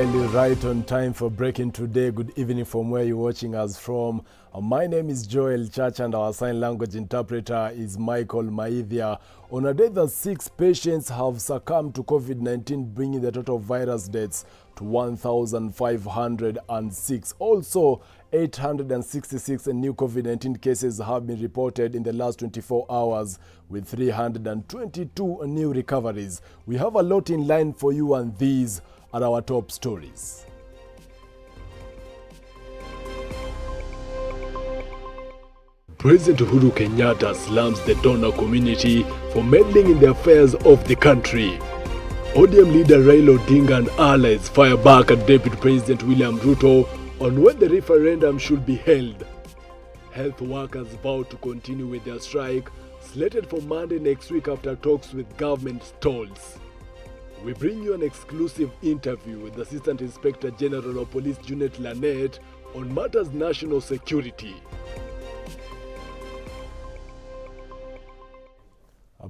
Well, right on time for breaking today. Good evening from where you're watching us from. My name is Joel Church and our sign language interpreter is Michael Maithia. On a day that 6 patients have succumbed to COVID-19, bringing the total virus deaths to 1,506. Also, 866 new COVID-19 cases have been reported in the last 24 hours, with 322 new recoveries. We have a lot in line for you, and these are our top stories. President Uhuru Kenyatta slams the donor community for meddling in the affairs of the country. ODM leader Raila Odinga and allies fire back at Deputy President William Ruto on when the referendum should be held. Health workers vow to continue with their strike, slated for Monday next week after talks with government stalls. We bring you an exclusive interview with Assistant Inspector General of Police Junet Lanet on matters national security.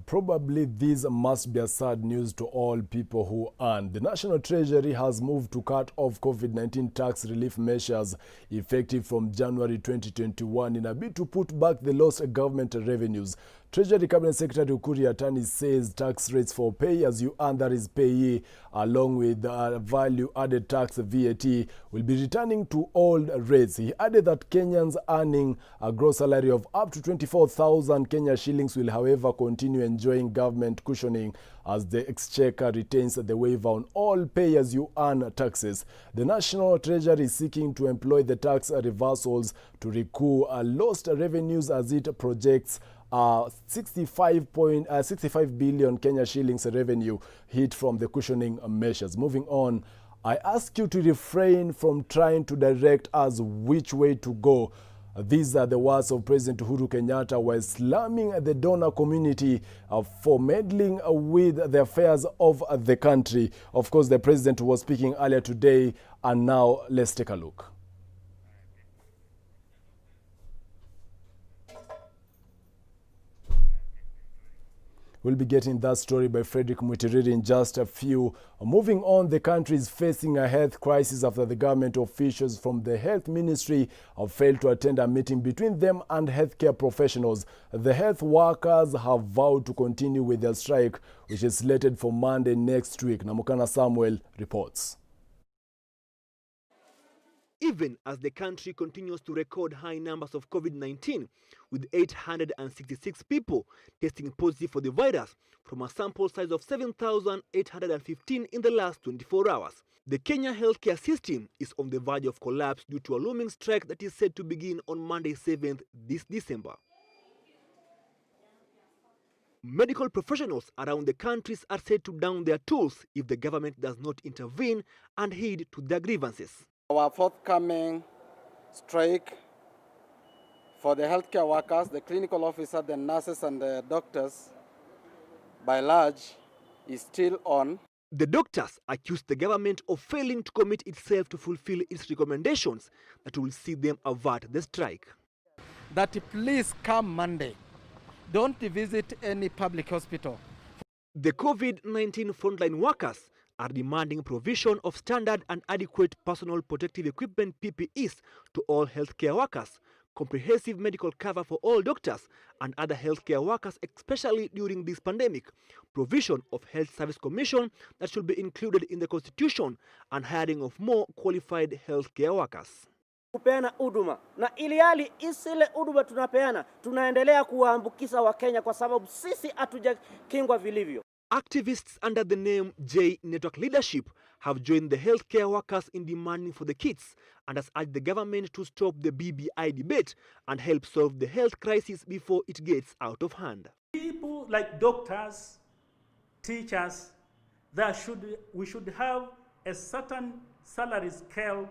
Probably this must be a sad news to all people who earn. The National Treasury has moved to cut off COVID-19 tax relief measures effective from January 2021 in a bid to put back the lost government revenues. Treasury Cabinet Secretary Ukur Yatani says tax rates for pay-as-you-earn, that is payee, along with value-added tax VAT, will be returning to old rates. He added that Kenyans earning a gross salary of up to 24,000 Kenya shillings will, however, continue enjoying government cushioning as the Exchequer retains the waiver on all pay-as-you-earn taxes. The National Treasury is seeking to employ the tax reversals to recoup lost revenues as it projects 65 billion Kenya shillings revenue hit from the cushioning measures. Moving on, I ask you to refrain from trying to direct us which way to go. These are the words of President Uhuru Kenyatta while slamming the donor community for meddling with the affairs of the country. Of course, the president was speaking earlier today, and now let's take a look. We'll be getting that story by Frederick Mutiriri in just a few. Moving on, the country is facing a health crisis after the government officials from the health ministry have failed to attend a meeting between them and healthcare professionals. The health workers have vowed to continue with their strike, which is slated for Monday next week. Namukana Samuel reports. Even as the country continues to record high numbers of COVID-19, with 866 people testing positive for the virus from a sample size of 7,815 in the last 24 hours. The Kenya healthcare system is on the verge of collapse due to a looming strike that is set to begin on Monday 7th this December. Medical professionals around the country are set to down their tools if the government does not intervene and heed to their grievances. Our forthcoming strike for the healthcare workers, the clinical officers, the nurses and the doctors, by large, is still on. The doctors accused the government of failing to commit itself to fulfill its recommendations that will see them avert the strike. That please come Monday, don't visit any public hospital. The COVID-19 frontline workers are demanding provision of standard and adequate personal protective equipment PPEs to all healthcare workers, comprehensive medical cover for all doctors and other healthcare workers, especially during this pandemic, provision of health service commission that should be included in the constitution, and hiring of more qualified healthcare workers. Kupeana huduma na iliali isile huduma tunapeana tunaendelea kuwaambukiza Wakenya kwa sababu sisi hatujakingwa vilivyo. Activists under the name J Network Leadership have joined the healthcare workers in demanding for the kits and has urged the government to stop the BBI debate and help solve the health crisis before it gets out of hand. People like doctors, teachers, we should have a certain salary scale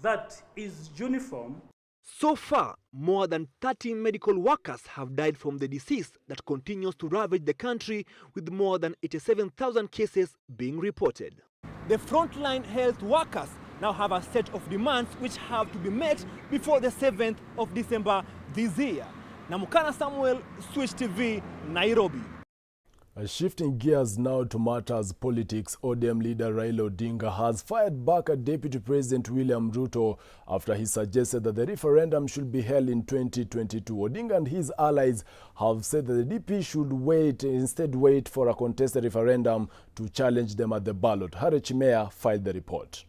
that is uniform. So far, more than 30 medical workers have died from the disease that continues to ravage the country, with more than 87,000 cases being reported. The frontline health workers now have a set of demands which have to be met before the 7th of December this year. Namukana Samuel, Switch TV, Nairobi. Shifting gears now to matters politics, ODM leader Raila Odinga has fired back at Deputy President William Ruto after he suggested that the referendum should be held in 2022. Odinga and his allies have said that the DP should instead wait for a contested referendum to challenge them at the ballot. Harry Chimea filed the report.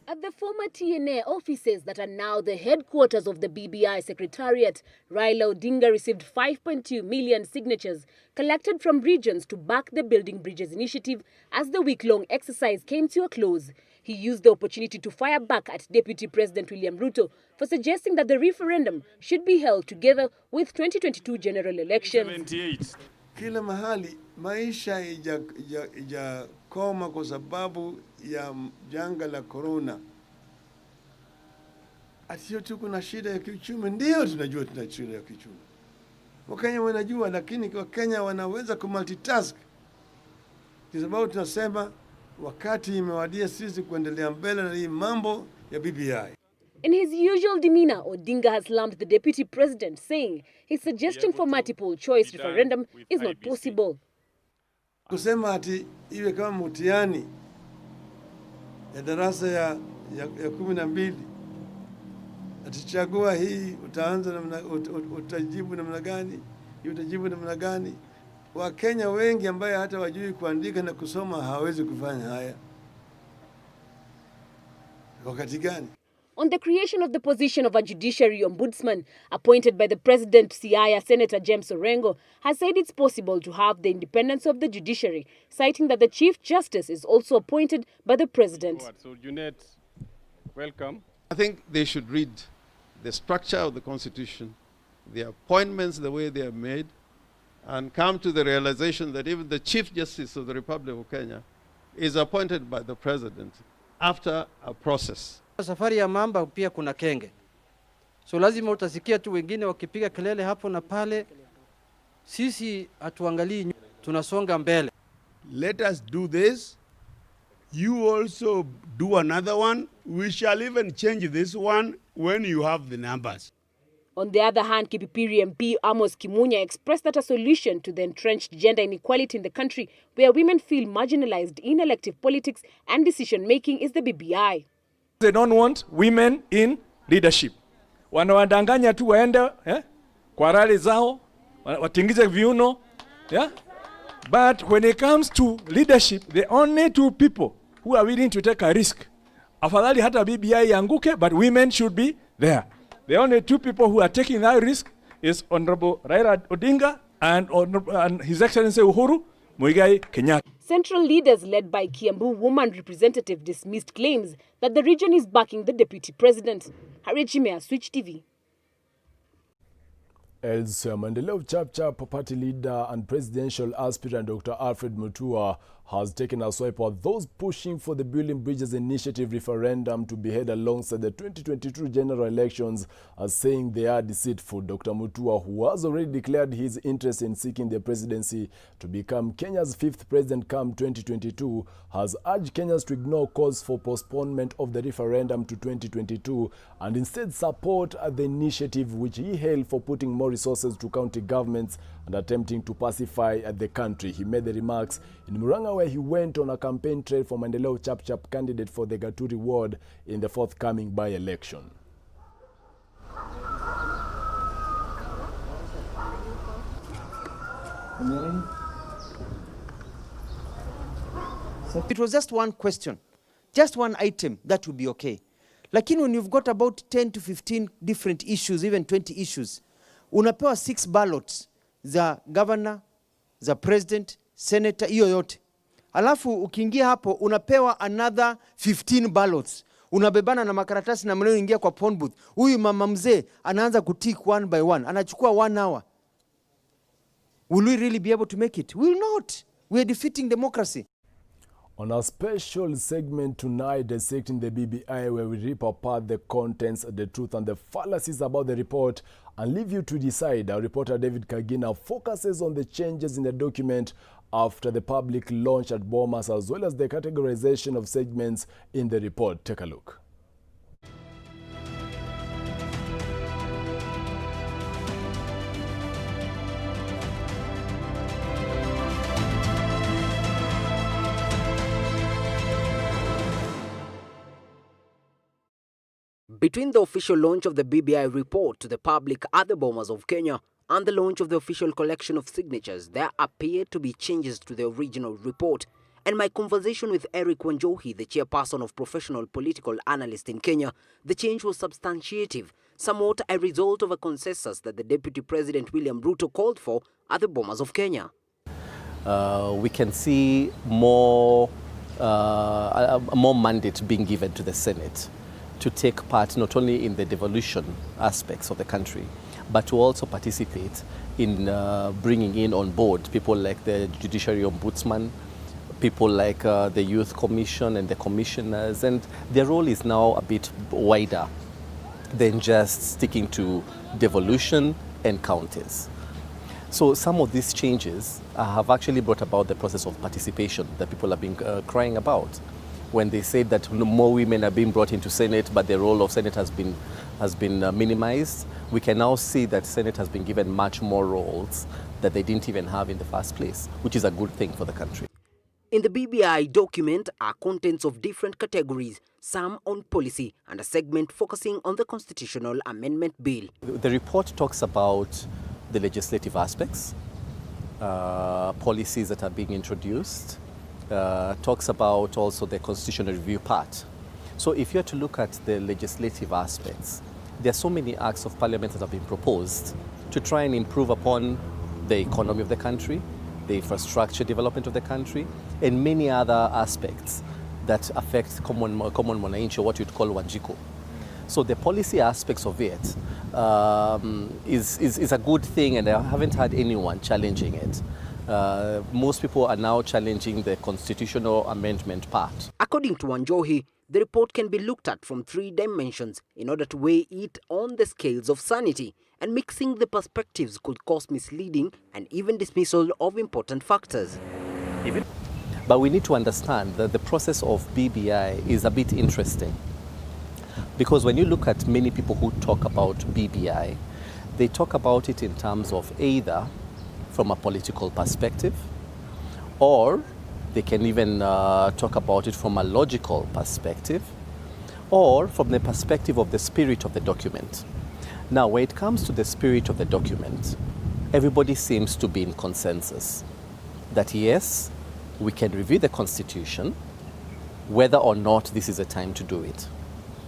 At the former TNA offices that are now the headquarters of the BBI Secretariat, Raila Odinga received 5.2 million signatures collected from regions to back the Building Bridges initiative as the week-long exercise came to a close. He used the opportunity to fire back at Deputy President William Ruto for suggesting that the referendum should be held together with 2022 general elections. 78. Kila mahali maisha ijakoma kwa sababu ya janga la corona. Atiyo tu kuna shida ya kiuchumi, ndio tunajua tuna shida ya kiuchumi. Wakenya wanajua, lakini Wakenya wanaweza kumultitask. Kwa sababu tunasema wakati imewadia sisi kuendelea mbele na hii mambo ya BBI. In his usual demeanor, Odinga has slammed the deputy president, saying his suggestion for multiple choice referendum is not possible. Kusema ati iwe kama mtihani ya darasa ya 12, atichagua hii utaanza utajibu namna gani, hii utajibu namna gani. Wakenya wengi ambaye hata wajui kuandika na kusoma hawezi kufanya haya. Wakati gani? On the creation of the position of a judiciary ombudsman appointed by the president, Siaya Senator James Orengo has said it's possible to have the independence of the judiciary, citing that the Chief Justice is also appointed by the president. So, Junet, welcome. I think they should read the structure of the Constitution, the appointments, the way they are made, and come to the realization that even the Chief Justice of the Republic of Kenya is appointed by the president after a process. Safari ya mamba pia kuna kenge. So lazima utasikia tu wengine wakipiga kelele hapo na pale. Sisi hatuangalii, tunasonga mbele. Let us do this. You also do another one. We shall even change this one when you have the numbers. On the other hand, KPP MP Amos Kimunya expressed that a solution to the entrenched gender inequality in the country, where women feel marginalized in elective politics and decision-making, is the BBI. They don't want women in leadership. Wanawadanganya tu waende kwa rali zao, watingize viuno. But when it comes to leadership, the only two people who are willing to take a risk. Afadhali hata BBI yanguke, but women should be there. The only two people who are taking that risk is Honorable Raila Odinga and His Excellency Uhuru Muigai Kenyatta. Central leaders led by Kiambu woman representative dismissed claims that the region is backing the deputy president. Harry Chimea, Switch TV. Elsewhere, Maendeleo Chap party leader and presidential aspirant Dr. Alfred Mutua has taken a swipe at those pushing for the Building Bridges initiative referendum to be held alongside the 2022 general elections, as saying they are deceitful. Dr. Mutua, who has already declared his interest in seeking the presidency to become Kenya's 5th president come 2022, has urged Kenyans to ignore calls for postponement of the referendum to 2022 and instead support the initiative, which he hailed for putting more resources to county governments and attempting to pacify the country. He made the remarks in Murang'a, where he went on a campaign trail for Maendeleo Chap candidate for the Gaturi ward in the forthcoming by-election. It was just one question, just one item, that would be okay. Lakini when you've got about 10 to 15 different issues, even 20 issues, unapewa 6 ballots za governor, za president, senator, hiyo yote. Alafu ukiingia hapo unapewa another 15 ballots. Unabebana na makaratasi na maneno, ingia kwa phone booth. Huyu mama mzee anaanza kutik one by one. Anachukua 1 hour. Will we really be able to make it? We will not. We are defeating democracy. On a special segment tonight dissecting the BBI, where we rip apart the contents, the truth and the fallacies about the report and leave you to decide, our reporter David Kagina focuses on the changes in the document after the public launch at Bomas, as well as the categorization of segments in the report. Take a look. Between the official launch of the BBI report to the public at the Bomas of Kenya and the launch of the official collection of signatures, there appeared to be changes to the original report. And my conversation with Eric Wanjohi, the chairperson of Professional Political Analyst in Kenya, the change was substantiative, somewhat a result of a consensus that the Deputy President William Ruto called for at the Bomas of Kenya. We can see more mandate being given to the Senate to take part not only in the devolution aspects of the country, but to also participate in bringing in on board people like the Judiciary Ombudsman, people like the Youth Commission and the commissioners, and their role is now a bit wider than just sticking to devolution and counties. So some of these changes have actually brought about the process of participation that people have been crying about. When they say that more women are being brought into Senate, but the role of Senate has been minimized, we can now see that Senate has been given much more roles that they didn't even have in the first place, which is a good thing for the country. In the BBI document are contents of different categories, some on policy and a segment focusing on the constitutional amendment bill. The report talks about the legislative aspects, policies that are being introduced, talks about also the constitutional review part. So if you are to look at the legislative aspects, there are so many acts of parliament that have been proposed to try and improve upon the economy of the country, the infrastructure development of the country, and many other aspects that affect common mwananchi, or what you'd call Wanjiko. So the policy aspects of it is a good thing, and I haven't had anyone challenging it. Most people are now challenging the constitutional amendment part. According to Wanjohi, the report can be looked at from 3 dimensions in order to weigh it on the scales of sanity, and mixing the perspectives could cause misleading and even dismissal of important factors. But we need to understand that the process of BBI is a bit interesting, because when you look at many people who talk about BBI, they talk about it in terms of either from a political perspective, or they can even talk about it from a logical perspective, or from the perspective of the spirit of the document. Now, when it comes to the spirit of the document, everybody seems to be in consensus that yes, we can review the Constitution, whether or not this is a time to do it.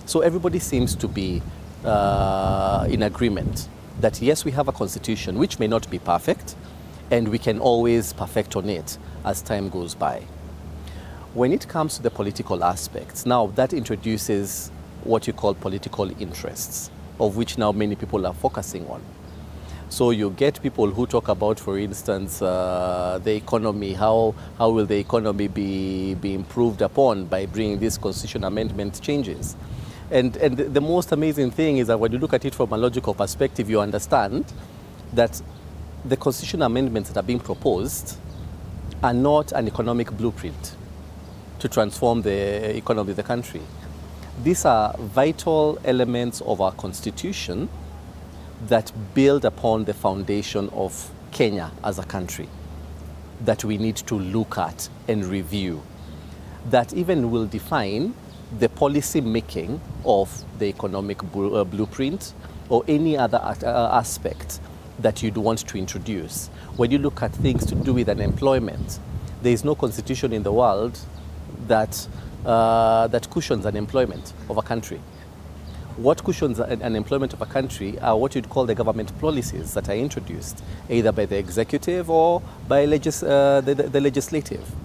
So everybody seems to be in agreement that yes, we have a Constitution which may not be perfect, and we can always perfect on it as time goes by. When it comes to the political aspects, now that introduces what you call political interests, of which now many people are focusing on. So you get people who talk about, for instance, the economy, how will the economy be improved upon by bringing these constitution amendment changes. And the most amazing thing is that when you look at it from a logical perspective, you understand that the constitutional amendments that are being proposed are not an economic blueprint to transform the economy of the country. These are vital elements of our constitution that build upon the foundation of Kenya as a country that we need to look at and review, that even will define the policy making of the economic blueprint or any other aspect that you'd want to introduce. When you look at things to do with unemployment, there is no constitution in the world that cushions unemployment of a country. What cushions unemployment of a country are what you'd call the government policies that are introduced, either by the executive or by the legislative.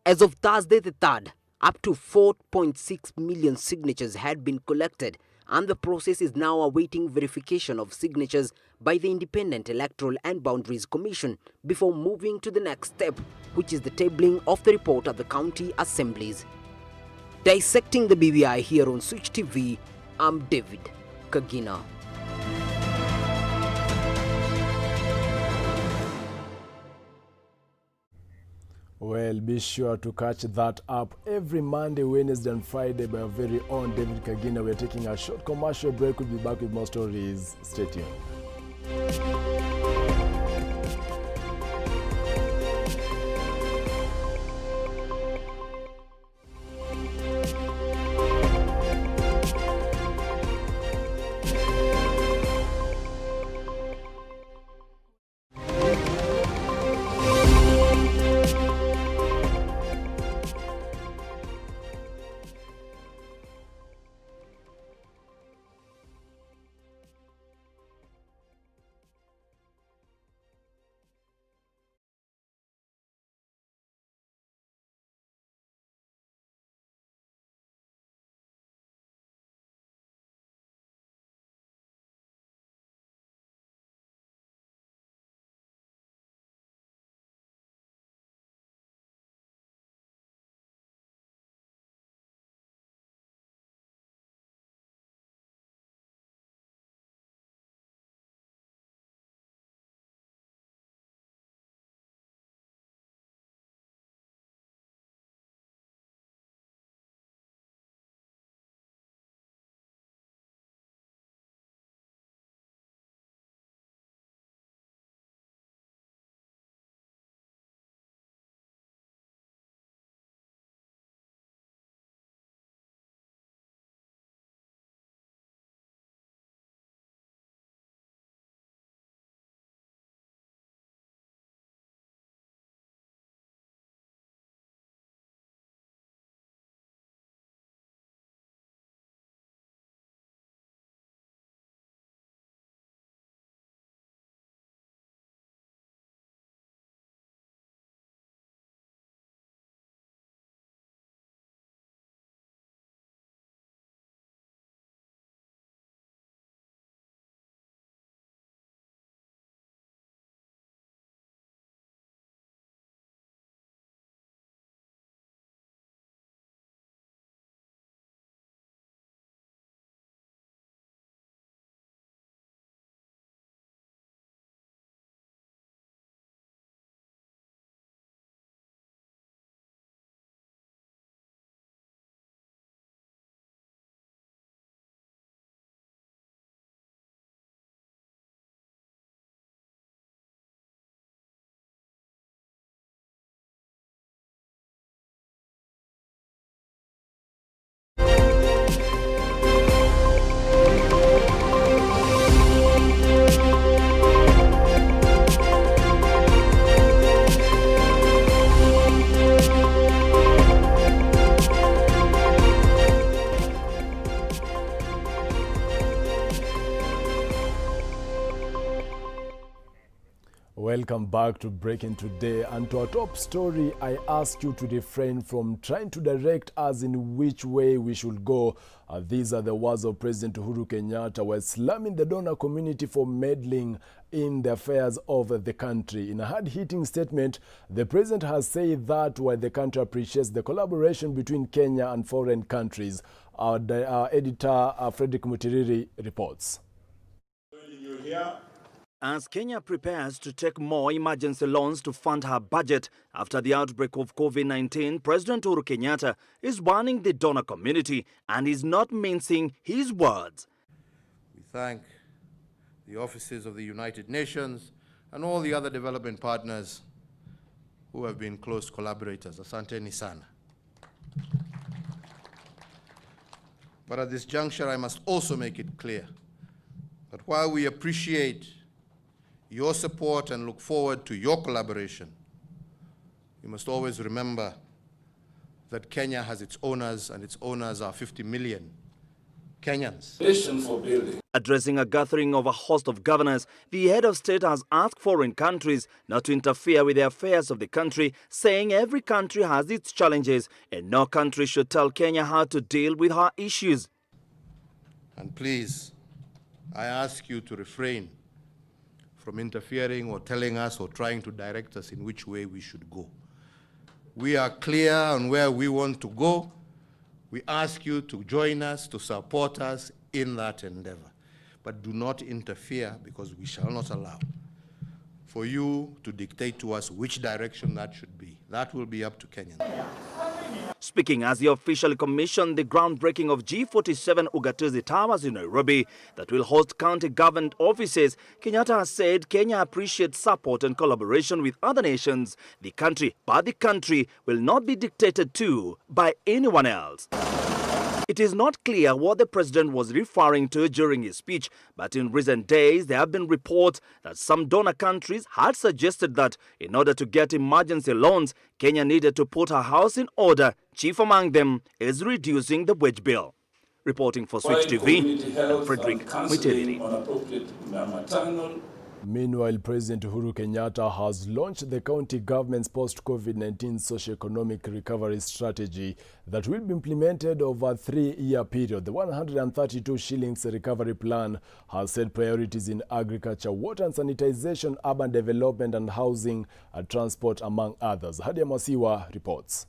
As of Thursday the 3rd, up to 4.6 million signatures had been collected, and the process is now awaiting verification of signatures by the Independent Electoral and Boundaries Commission before moving to the next step, which is the tabling of the report at the county assemblies. Dissecting the BBI here on Switch TV, I'm David Kagina. Well, be sure to catch that up every Monday, Wednesday and Friday by our very own David Kagina. We're taking a short commercial break. We'll be back with more stories. Stay tuned. Welcome back to Breaking Today, and to our top story, I ask you to refrain from trying to direct us in which way we should go. These are the words of President Uhuru Kenyatta while slamming the donor community for meddling in the affairs of the country. In a hard-hitting statement, the president has said that while the country appreciates the collaboration between Kenya and foreign countries, our editor Frederick Mutiriri reports. As Kenya prepares to take more emergency loans to fund her budget after the outbreak of COVID-19, President Uhuru Kenyatta is warning the donor community and is not mincing his words. We thank the offices of the United Nations and all the other development partners who have been close collaborators. Asanteni sana. But at this juncture, I must also make it clear that while we appreciate your support and look forward to your collaboration, you must always remember that Kenya has its owners, and its owners are 50 million Kenyans. Addressing a gathering of a host of governors, the head of state has asked foreign countries not to interfere with the affairs of the country, saying every country has its challenges and no country should tell Kenya how to deal with her issues. And please, I ask you to refrain from interfering or telling us or trying to direct us in which way we should go. We are clear on where we want to go. We ask you to join us, to support us in that endeavor. But do not interfere, because we shall not allow for you to dictate to us which direction that should be. That will be up to Kenyans. Speaking as he officially commissioned the groundbreaking of G47 Ugatuzi Towers in Nairobi that will host county government offices, Kenyatta has said Kenya appreciates support and collaboration with other nations. The country will not be dictated to by anyone else. It is not clear what the president was referring to during his speech, but in recent days there have been reports that some donor countries had suggested that in order to get emergency loans, Kenya needed to put her house in order. Chief among them is reducing the wage bill. Reporting for Switch TV, I'm Frederick Mutiriri. Meanwhile, President Uhuru Kenyatta has launched the county government's post-COVID-19 socio-economic recovery strategy that will be implemented over a 3-year period. The 132 shillings recovery plan has set priorities in agriculture, water and sanitization, urban development and housing and transport, among others. Hadia Masiwa reports.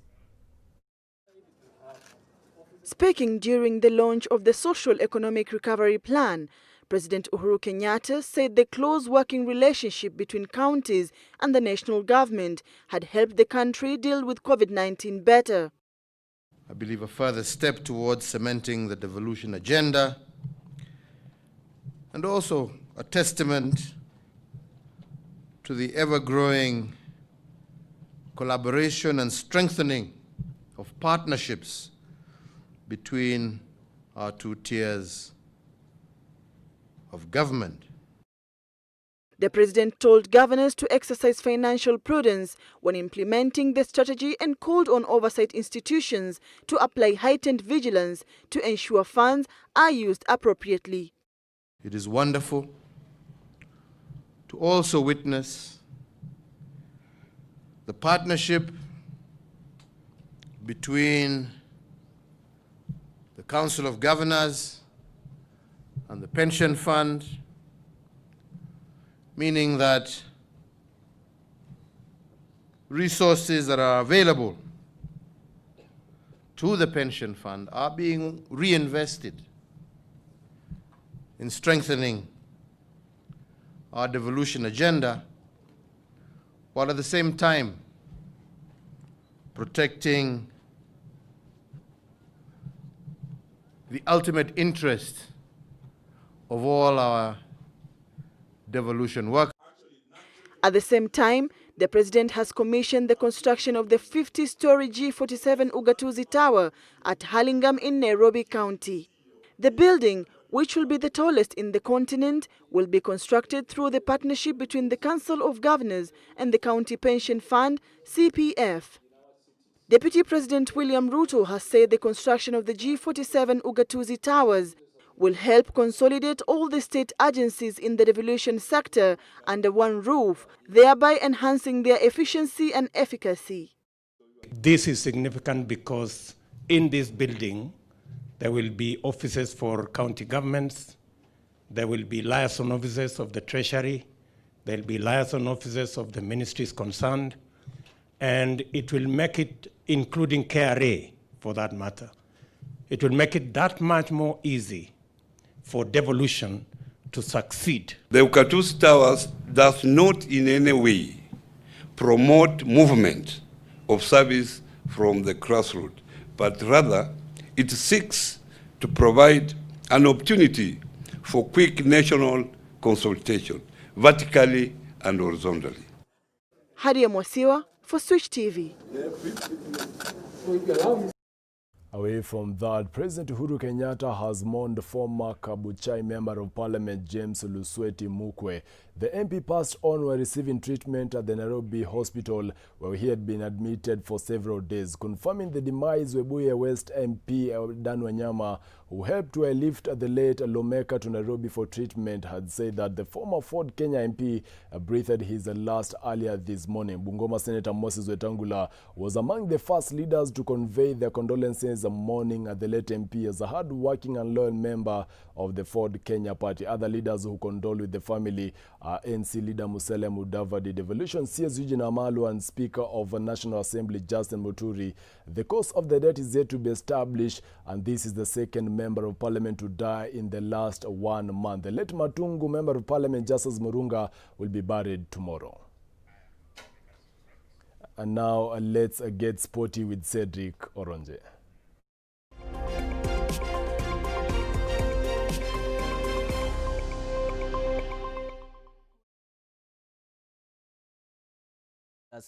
Speaking during the launch of the Social Economic Recovery Plan, President Uhuru Kenyatta said the close working relationship between counties and the national government had helped the country deal with COVID-19 better. I believe a further step towards cementing the devolution agenda, and also a testament to the ever-growing collaboration and strengthening of partnerships between our two tiers of government. The president told governors to exercise financial prudence when implementing the strategy and called on oversight institutions to apply heightened vigilance to ensure funds are used appropriately. It is wonderful to also witness the partnership between the Council of Governors and the pension fund, meaning that resources that are available to the pension fund are being reinvested in strengthening our devolution agenda, while at the same time protecting the ultimate interest of all our devolution work. At the same time, the president has commissioned the construction of the 50-story G47 Ugatuzi Tower at Hurlingham in Nairobi County. The building, which will be the tallest in the continent, will be constructed through the partnership between the Council of Governors and the County Pension Fund, CPF. Deputy President William Ruto has said the construction of the G47 Ugatuzi Towers will help consolidate all the state agencies in the devolution sector under one roof, thereby enhancing their efficiency and efficacy. This is significant because in this building, there will be offices for county governments, there will be liaison officers of the Treasury, there will be liaison officers of the ministries concerned, and it will make it, including KRA for that matter, it will make it that much more easy for devolution to succeed. The Ugatuzi Towers does not in any way promote movement of service from the grassroots, but rather it seeks to provide an opportunity for quick national consultation, vertically and horizontally. Hadia Mwasiwa for Switch TV. Away from that, President Uhuru Kenyatta has mourned former Kabuchai Member of Parliament James Lusweti Mukwe. The MP passed on while receiving treatment at the Nairobi hospital where he had been admitted for several days. Confirming the demise, Webuye West MP Dan Wanyama, who helped to airlift the late lawmaker to Nairobi for treatment, had said that the former Ford Kenya MP breathed his last earlier this morning. Bungoma Senator Moses Wetangula was among the first leaders to convey their condolences mourning at the late MP as a hard-working and loyal member of the Ford Kenya party. Other leaders who condole with the family are NC leader Musalia Mudavadi, Devolution CS Eugene Amalu, and Speaker of the National Assembly Justin Muturi. The cause of the death is yet to be established, and this is the second member of parliament to die in the last 1 month. The late Matungu member of parliament Justice Murunga will be buried tomorrow. And now let's get sporty with Cedric Oronje.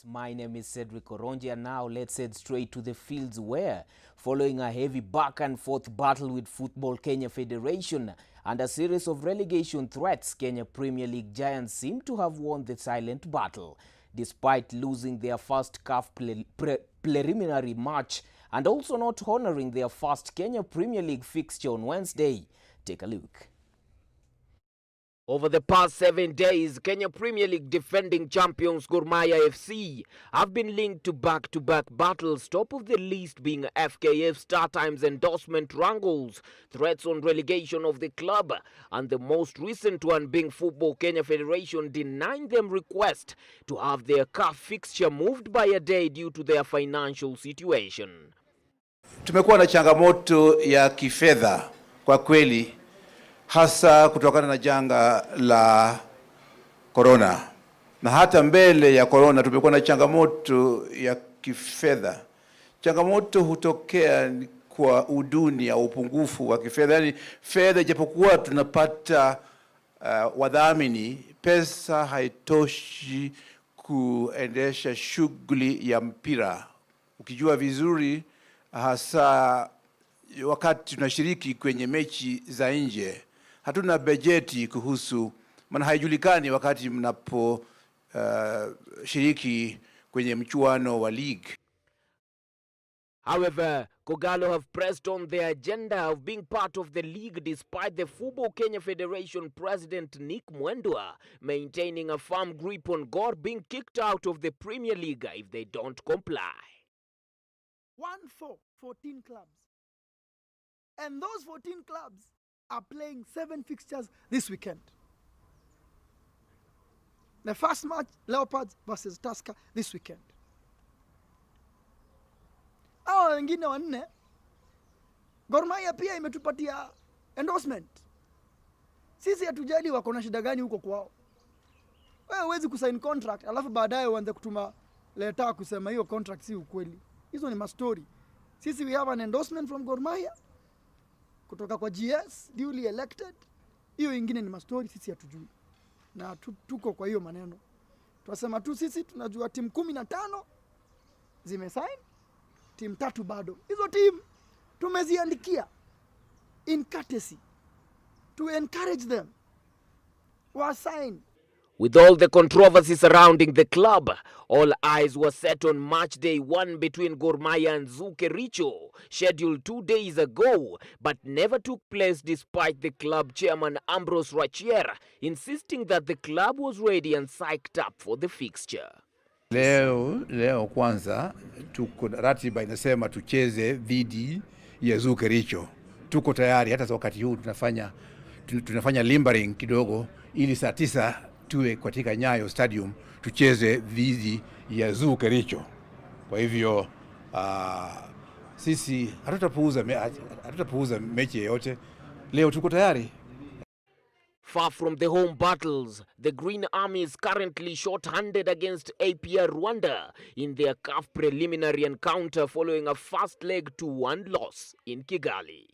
My name is Cedric Oronje, and now let's head straight to the fields where, following a heavy back-and-forth battle with Football Kenya Federation and a series of relegation threats, Kenya Premier League giants seem to have won the silent battle. Despite losing their first CAF preliminary match and also not honoring their first Kenya Premier League fixture on Wednesday. Take a look. Over the past 7 days, Kenya Premier League defending champions Gor Mahia FC have been linked to back-to-back battles, top of the list being FKF StarTimes endorsement wrangles, threats on relegation of the club, and the most recent one being Football Kenya Federation denying them request to have their CAF fixture moved by a day due to their financial situation. Tumekuwa na changamoto ya kifedha kwa kweli, hasa kutokana na janga la corona, na hata mbele ya corona tumekuwa na changamoto ya kifedha. Changamoto hutokea kwa uduni au upungufu wa kifedha, yani fedha japokuwa tunapata wadhamini, pesa haitoshi kuendesha shughuli ya mpira. Ukijua vizuri, hasa wakati tunashiriki kwenye mechi za nje, hatuna bajeti kuhusu, maana haijulikani wakati mnapo shiriki kwenye mchuano wa league. However, Kogalo have pressed on their agenda of being part of the league despite the Football Kenya Federation President Nick Mwendwa maintaining a firm grip on Gor being kicked out of the Premier League if they don't comply. 14 clubs. And those 14 clubs are playing 7 fixtures this weekend. The first match, Leopards versus Tusker this weekend. Hao wengine wanne, Gor Mahia pia imetupatia endorsement. Sisi hatujali wako na shida gani huko kwao. Wewe huwezi kusign contract alafu baadaye uanze kutuma leta kusema hiyo contract si ukweli. Hizo ni mastori. Sisi we have an endorsement from Gor Mahia kutoka kwa GS duly elected. Hiyo ingine ni mastori, sisi hatujui. Na tuko kwa hiyo maneno. Tunasema tu sisi tunajua timu 15 zimesign, timu 3 bado. Hizo timu tumeziandikia in courtesy to encourage them wa sign. With all the controversy surrounding the club, all eyes were set on match day 1 between Gor Mahia and Zuke Richo, scheduled 2 days ago, but never took place despite the club chairman Ambrose Rachier insisting that the club was ready and psyched up for the fixture. Leo kwanza tuko ratiba inasema tucheze dhidi ya Zuke Richo. Tuko tayari hata wakati huu tunafanya limbering kidogo ili saa 9 tuwe katika Nyayo Stadium tucheze dhidi ya Richo. Kwa hivyo sisi hatutapuuza mechi yote. Leo tuko tayari. Far from the home battles, the Green Army is currently short-handed against APR Rwanda in their CAF preliminary encounter following a first leg 2-1 loss in Kigali.